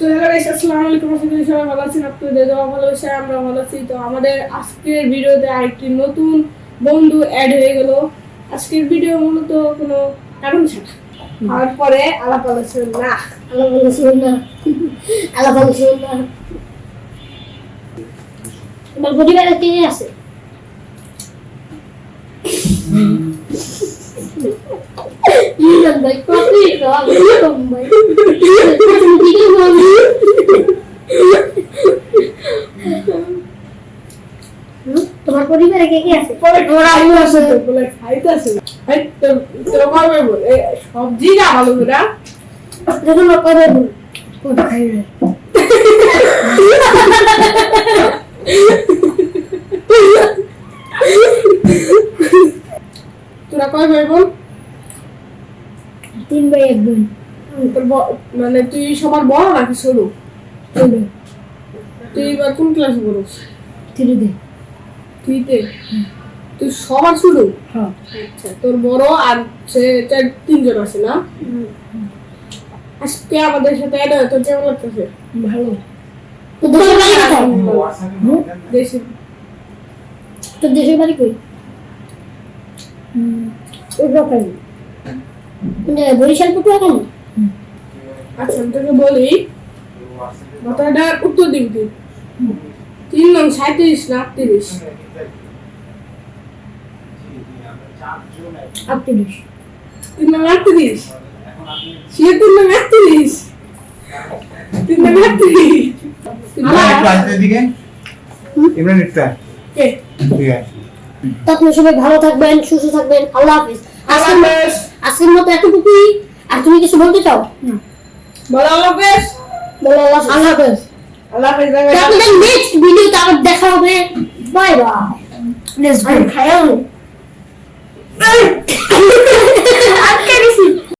তো hello guys, আসসালামু আলাইকুম। আশা করি সবাই ভালো আছেন। আপনাদের দোয়া ভালোবাসা আমরা ভালো আছি। তো আমাদের আজকের ভিডিওতে আরেকটি নতুন বন্ধু অ্যাড হয়ে গেল। আজকের ভিডিও মূলত কোনো কারণ ছাড়া তারপরে আলাপ আলোচনা আমার পরিবারে কে আছে? ইলাম ভাই কপি কম ভাই দিকে বলি তোমার পরিবারে কে কে আছে? ওরা আইলো আছে তো বলে খাইতেছে। এই তো কবে বল সবজি না ভালো করে যখন কবে বল কোটা খাইবে তোরা কয় ভাই বোন? 3 ভাই 1 বোন। তোর মানে তুই সবার বড় নাকি ছোট? ছোট। তুই এবার কোন ক্লাসে পড়ছিস? 3 দে। তুইতে তুই সবার ছোট? হ্যাঁ। আচ্ছা, তোর বড় আর সে 3জন আছে না? আজকে আমাদের সাথে এটা তো কেমন লাগতেছে? ভালো। তো দেশের বাড়ি কোথায়? দেশে তো দেশের বাড়ি কই? ওই রকম। মানে বরিশাল পটুয়াখালী। আচ্ছা, আমি তোকে বলি কথাটা উত্তর দিবি তুই। 3 নং 37 না 38? 38। 3 নং 38? সে 3 নং 38? 3 নং 38? কে? তো আপনারা সবাই ভালো থাকবেন, সুস্থ থাকবেন। আল্লাহ হাফেজ। আজকের মতো এতটুকুই। আর তুমি কিছু বলতে চাও? বলো আল্লাহ হাফেজ। বলো আল্লাহ হাফেজ। আল্লাহ হাফেজ। আপনাদের নেক্সট ভিডিওতে আবার দেখা হবে। Bye bye. নেক্সট খায়াও